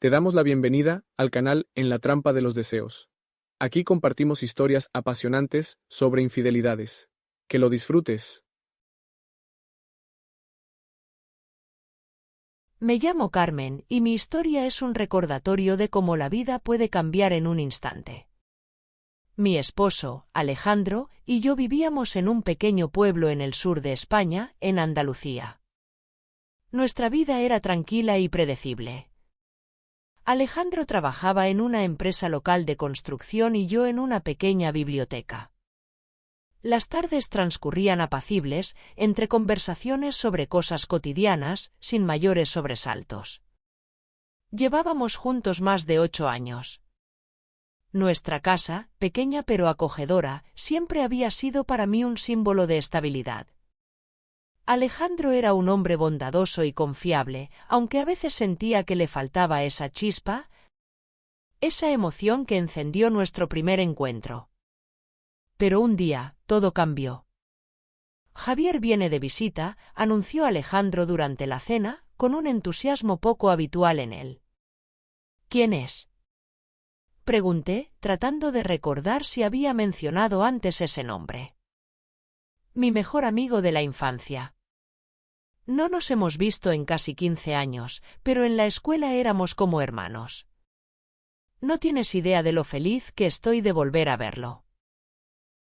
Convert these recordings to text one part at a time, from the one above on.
Te damos la bienvenida al canal En la trampa de los deseos. Aquí compartimos historias apasionantes sobre infidelidades. Que lo disfrutes. Me llamo Carmen y mi historia es un recordatorio de cómo la vida puede cambiar en un instante. Mi esposo, Alejandro, y yo vivíamos en un pequeño pueblo en el sur de España, en Andalucía. Nuestra vida era tranquila y predecible. Alejandro trabajaba en una empresa local de construcción y yo en una pequeña biblioteca. Las tardes transcurrían apacibles, entre conversaciones sobre cosas cotidianas, sin mayores sobresaltos. Llevábamos juntos más de 8 años. Nuestra casa, pequeña pero acogedora, siempre había sido para mí un símbolo de estabilidad. Alejandro era un hombre bondadoso y confiable, aunque a veces sentía que le faltaba esa chispa, esa emoción que encendió nuestro primer encuentro. Pero un día, todo cambió. Javier viene de visita, anunció Alejandro durante la cena, con un entusiasmo poco habitual en él. ¿Quién es? Pregunté, tratando de recordar si había mencionado antes ese nombre. Mi mejor amigo de la infancia. No nos hemos visto en casi 15 años, pero en la escuela éramos como hermanos. No tienes idea de lo feliz que estoy de volver a verlo.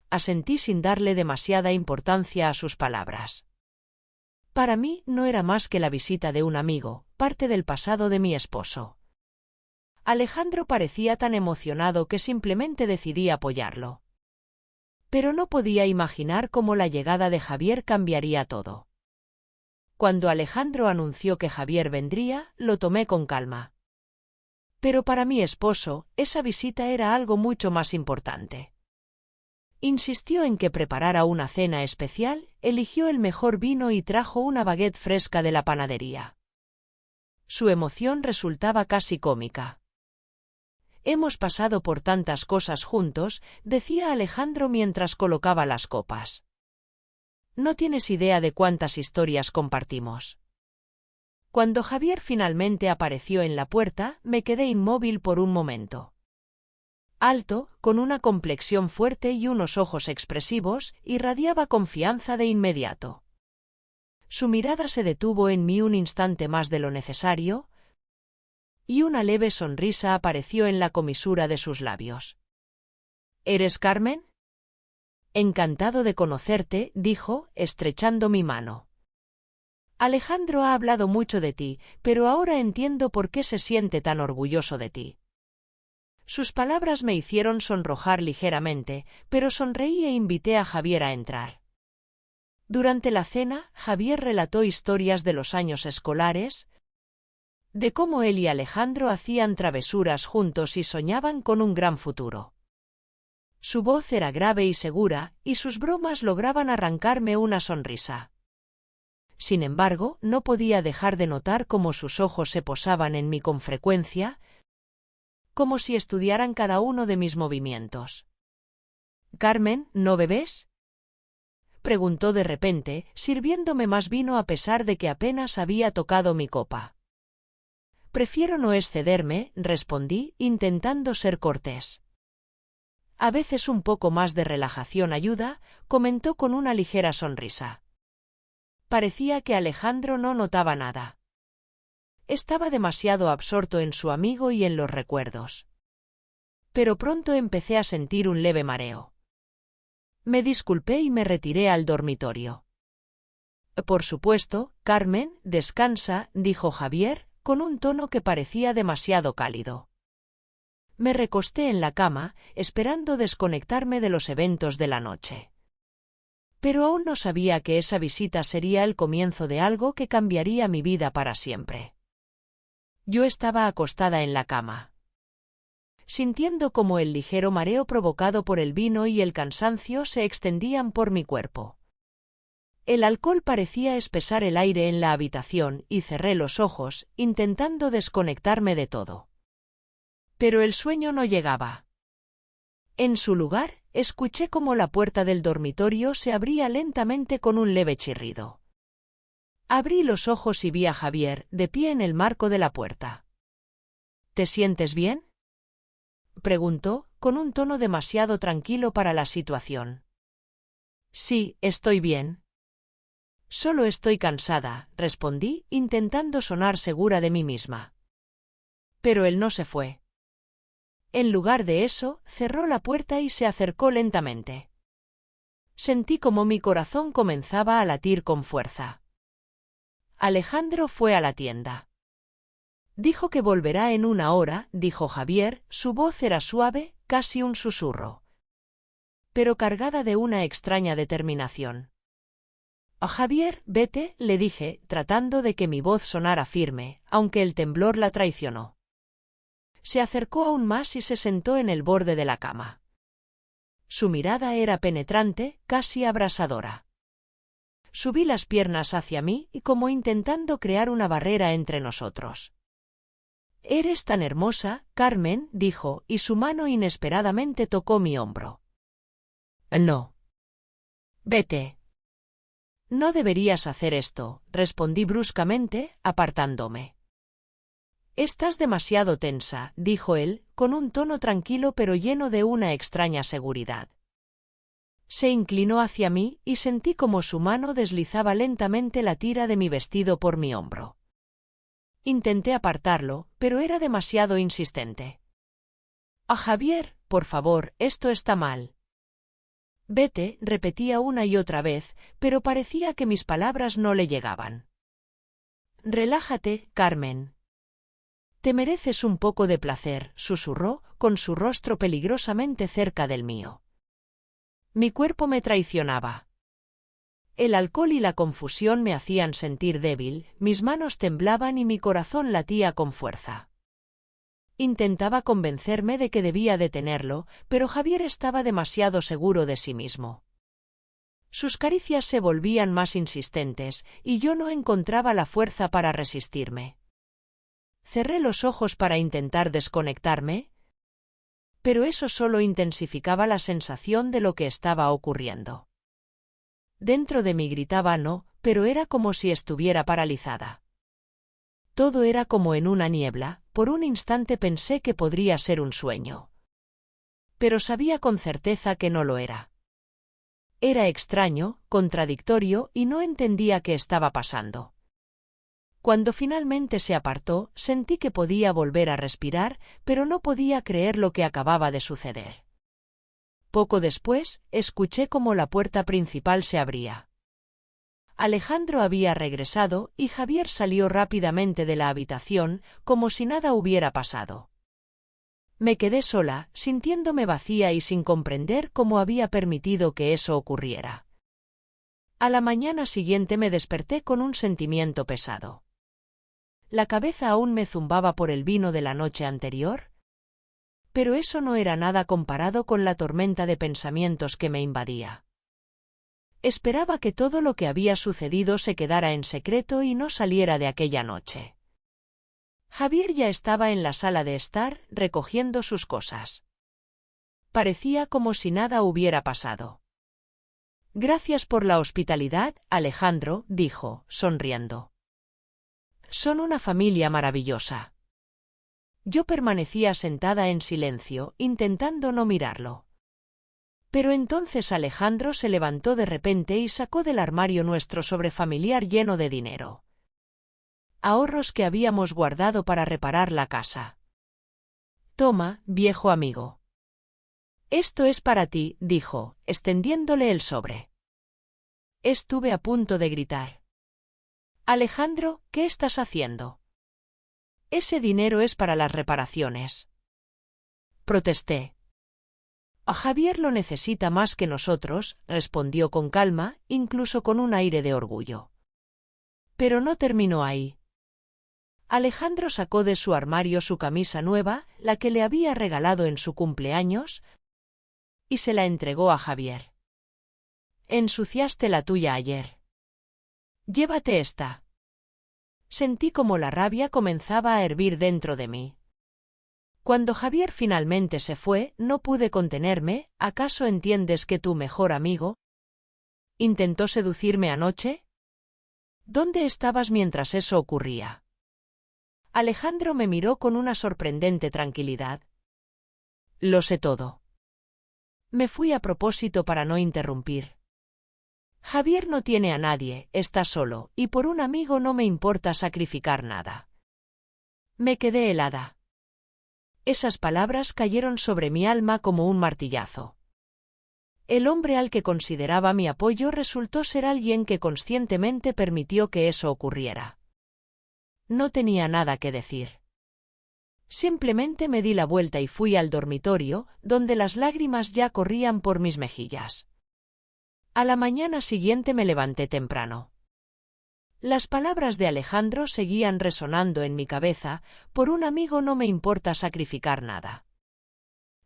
Asentí sin darle demasiada importancia a sus palabras. Para mí no era más que la visita de un amigo, parte del pasado de mi esposo. Alejandro parecía tan emocionado que simplemente decidí apoyarlo. Pero no podía imaginar cómo la llegada de Javier cambiaría todo. Cuando Alejandro anunció que Javier vendría, lo tomé con calma. Pero para mi esposo, esa visita era algo mucho más importante. Insistió en que preparara una cena especial, eligió el mejor vino y trajo una baguette fresca de la panadería. Su emoción resultaba casi cómica. Hemos pasado por tantas cosas juntos, decía Alejandro mientras colocaba las copas. No tienes idea de cuántas historias compartimos. Cuando Javier finalmente apareció en la puerta, me quedé inmóvil por un momento. Alto, con una complexión fuerte y unos ojos expresivos, irradiaba confianza de inmediato. Su mirada se detuvo en mí un instante más de lo necesario, y una leve sonrisa apareció en la comisura de sus labios. ¿Eres Carmen? Encantado de conocerte, dijo, estrechando mi mano. Alejandro ha hablado mucho de ti, pero ahora entiendo por qué se siente tan orgulloso de ti. Sus palabras me hicieron sonrojar ligeramente, pero sonreí e invité a Javier a entrar. Durante la cena, Javier relató historias de los años escolares, de cómo él y Alejandro hacían travesuras juntos y soñaban con un gran futuro. Su voz era grave y segura, y sus bromas lograban arrancarme una sonrisa. Sin embargo, no podía dejar de notar cómo sus ojos se posaban en mí con frecuencia, como si estudiaran cada uno de mis movimientos. «Carmen, ¿no bebes?», preguntó de repente, sirviéndome más vino a pesar de que apenas había tocado mi copa. «Prefiero no excederme», respondí, intentando ser cortés. «A veces un poco más de relajación ayuda», comentó con una ligera sonrisa. Parecía que Alejandro no notaba nada. Estaba demasiado absorto en su amigo y en los recuerdos. Pero pronto empecé a sentir un leve mareo. Me disculpé y me retiré al dormitorio. «Por supuesto, Carmen, descansa», dijo Javier, con un tono que parecía demasiado cálido. Me recosté en la cama, esperando desconectarme de los eventos de la noche. Pero aún no sabía que esa visita sería el comienzo de algo que cambiaría mi vida para siempre. Yo estaba acostada en la cama, sintiendo cómo el ligero mareo provocado por el vino y el cansancio se extendían por mi cuerpo. El alcohol parecía espesar el aire en la habitación y cerré los ojos, intentando desconectarme de todo. Pero el sueño no llegaba. En su lugar, escuché cómo la puerta del dormitorio se abría lentamente con un leve chirrido. Abrí los ojos y vi a Javier, de pie en el marco de la puerta. ¿te sientes bien?, preguntó, con un tono demasiado tranquilo para la situación. Sí, estoy bien. Solo estoy cansada, respondí, intentando sonar segura de mí misma. Pero él no se fue. En lugar de eso, cerró la puerta y se acercó lentamente. Sentí como mi corazón comenzaba a latir con fuerza. Alejandro fue a la tienda. Dijo que volverá en 1 hora, dijo Javier, su voz era suave, casi un susurro, pero cargada de una extraña determinación. Javier, vete, le dije, tratando de que mi voz sonara firme, aunque el temblor la traicionó. Se acercó aún más y se sentó en el borde de la cama. Su mirada era penetrante, casi abrasadora. Subí las piernas hacia mí y como intentando crear una barrera entre nosotros. Eres tan hermosa, Carmen, dijo, y su mano inesperadamente tocó mi hombro. No. Vete. No deberías hacer esto, respondí bruscamente, apartándome. Estás demasiado tensa, dijo él, con un tono tranquilo pero lleno de una extraña seguridad. Se inclinó hacia mí y sentí como su mano deslizaba lentamente la tira de mi vestido por mi hombro. Intenté apartarlo, pero era demasiado insistente. Javier, por favor, esto está mal. Vete, repetía una y otra vez, pero parecía que mis palabras no le llegaban. Relájate, Carmen. Te mereces un poco de placer, susurró, con su rostro peligrosamente cerca del mío. Mi cuerpo me traicionaba. El alcohol y la confusión me hacían sentir débil, mis manos temblaban y mi corazón latía con fuerza. Intentaba convencerme de que debía detenerlo, pero Javier estaba demasiado seguro de sí mismo. Sus caricias se volvían más insistentes, y yo no encontraba la fuerza para resistirme. Cerré los ojos para intentar desconectarme, pero eso solo intensificaba la sensación de lo que estaba ocurriendo. Dentro de mí gritaba no, pero era como si estuviera paralizada. Todo era como en una niebla, por un instante pensé que podría ser un sueño. Pero sabía con certeza que no lo era. Era extraño, contradictorio y no entendía qué estaba pasando. Cuando finalmente se apartó, sentí que podía volver a respirar, pero no podía creer lo que acababa de suceder. Poco después, escuché cómo la puerta principal se abría. Alejandro había regresado y Javier salió rápidamente de la habitación, como si nada hubiera pasado. Me quedé sola, sintiéndome vacía y sin comprender cómo había permitido que eso ocurriera. A la mañana siguiente me desperté con un sentimiento pesado. La cabeza aún me zumbaba por el vino de la noche anterior, pero eso no era nada comparado con la tormenta de pensamientos que me invadía. Esperaba que todo lo que había sucedido se quedara en secreto y no saliera de aquella noche. Javier ya estaba en la sala de estar, recogiendo sus cosas. Parecía como si nada hubiera pasado. Gracias por la hospitalidad, Alejandro, dijo, sonriendo. Son una familia maravillosa. Yo permanecía sentada en silencio, intentando no mirarlo. Pero entonces Alejandro se levantó de repente y sacó del armario nuestro sobrefamiliar lleno de dinero. Ahorros que habíamos guardado para reparar la casa. Toma, viejo amigo. Esto es para ti, dijo, extendiéndole el sobre. Estuve a punto de gritar. Alejandro, ¿qué estás haciendo? Ese dinero es para las reparaciones. Protesté. A Javier lo necesita más que nosotros, respondió con calma, incluso con un aire de orgullo. Pero no terminó ahí. Alejandro sacó de su armario su camisa nueva, la que le había regalado en su cumpleaños, y se la entregó a Javier. Ensuciaste la tuya ayer. Llévate esta. Sentí como la rabia comenzaba a hervir dentro de mí. Cuando Javier finalmente se fue, no pude contenerme. ¿Acaso entiendes que tu mejor amigo intentó seducirme anoche? ¿Dónde estabas mientras eso ocurría? Alejandro me miró con una sorprendente tranquilidad. Lo sé todo. Me fui a propósito para no interrumpir. Javier no tiene a nadie, está solo, y por un amigo no me importa sacrificar nada. Me quedé helada. Esas palabras cayeron sobre mi alma como un martillazo. El hombre al que consideraba mi apoyo resultó ser alguien que conscientemente permitió que eso ocurriera. No tenía nada que decir. Simplemente me di la vuelta y fui al dormitorio, donde las lágrimas ya corrían por mis mejillas. A la mañana siguiente me levanté temprano. Las palabras de Alejandro seguían resonando en mi cabeza: por un amigo no me importa sacrificar nada.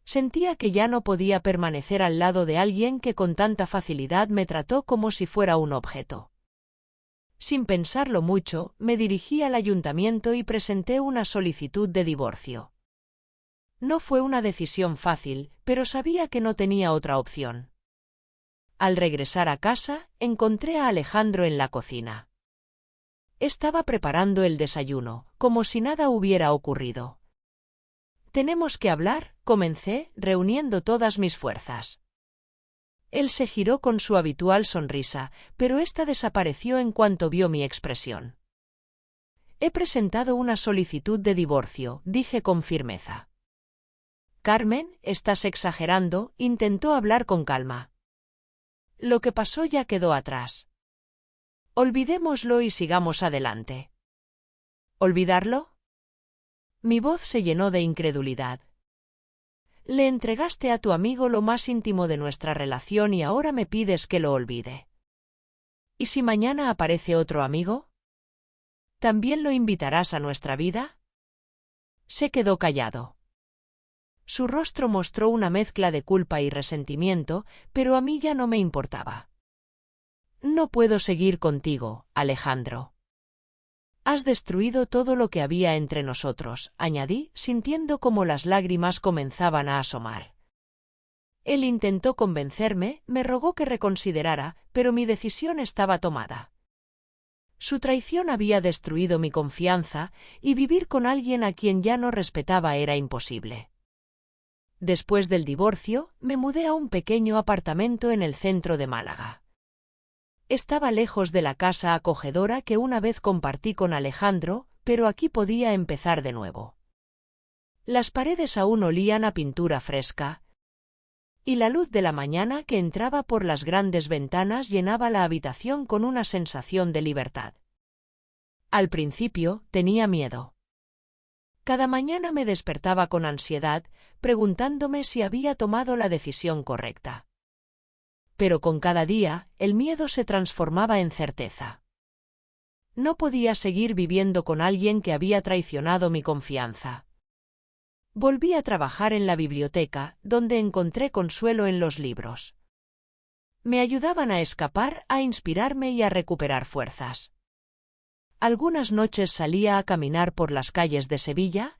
Sentía que ya no podía permanecer al lado de alguien que con tanta facilidad me trató como si fuera un objeto. Sin pensarlo mucho, me dirigí al ayuntamiento y presenté una solicitud de divorcio. No fue una decisión fácil, pero sabía que no tenía otra opción. Al regresar a casa, encontré a Alejandro en la cocina. Estaba preparando el desayuno, como si nada hubiera ocurrido. «Tenemos que hablar», comencé, reuniendo todas mis fuerzas. Él se giró con su habitual sonrisa, pero ésta desapareció en cuanto vio mi expresión. «He presentado una solicitud de divorcio», dije con firmeza. «Carmen, estás exagerando», intentó hablar con calma. «Lo que pasó ya quedó atrás. Olvidémoslo y sigamos adelante». «¿Olvidarlo?». Mi voz se llenó de incredulidad. «Le entregaste a tu amigo lo más íntimo de nuestra relación y ahora me pides que lo olvide. ¿Y si mañana aparece otro amigo? ¿También lo invitarás a nuestra vida?». Se quedó callado. Su rostro mostró una mezcla de culpa y resentimiento, pero a mí ya no me importaba. «No puedo seguir contigo, Alejandro. Has destruido todo lo que había entre nosotros», añadí, sintiendo como las lágrimas comenzaban a asomar. Él intentó convencerme, me rogó que reconsiderara, pero mi decisión estaba tomada. Su traición había destruido mi confianza, y vivir con alguien a quien ya no respetaba era imposible. Después del divorcio, me mudé a un pequeño apartamento en el centro de Málaga. Estaba lejos de la casa acogedora que una vez compartí con Alejandro, pero aquí podía empezar de nuevo. Las paredes aún olían a pintura fresca, y la luz de la mañana que entraba por las grandes ventanas llenaba la habitación con una sensación de libertad. Al principio, tenía miedo. Cada mañana me despertaba con ansiedad, preguntándome si había tomado la decisión correcta. Pero con cada día, el miedo se transformaba en certeza. No podía seguir viviendo con alguien que había traicionado mi confianza. Volví a trabajar en la biblioteca, donde encontré consuelo en los libros. Me ayudaban a escapar, a inspirarme y a recuperar fuerzas. Algunas noches salía a caminar por las calles de Sevilla,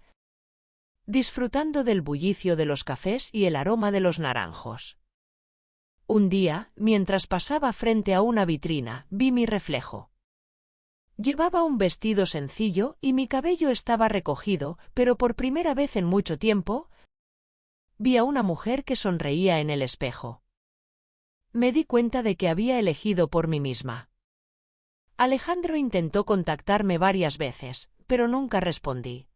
disfrutando del bullicio de los cafés y el aroma de los naranjos. Un día, mientras pasaba frente a una vitrina, vi mi reflejo. Llevaba un vestido sencillo y mi cabello estaba recogido, pero por primera vez en mucho tiempo, vi a una mujer que sonreía en el espejo. Me di cuenta de que había elegido por mí misma. Alejandro intentó contactarme varias veces, pero nunca respondí.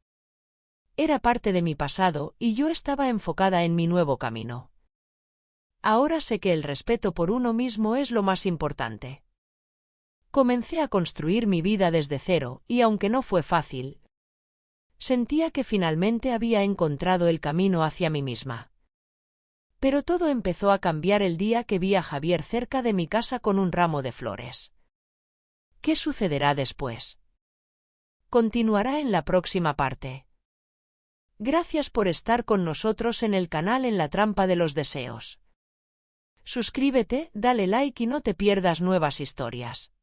Era parte de mi pasado y yo estaba enfocada en mi nuevo camino. Ahora sé que el respeto por uno mismo es lo más importante. Comencé a construir mi vida desde cero y aunque no fue fácil, sentía que finalmente había encontrado el camino hacia mí misma. Pero todo empezó a cambiar el día que vi a Javier cerca de mi casa con un ramo de flores. ¿Qué sucederá después? Continuará en la próxima parte. Gracias por estar con nosotros en el canal En la Trampa de los Deseos. Suscríbete, dale like y no te pierdas nuevas historias.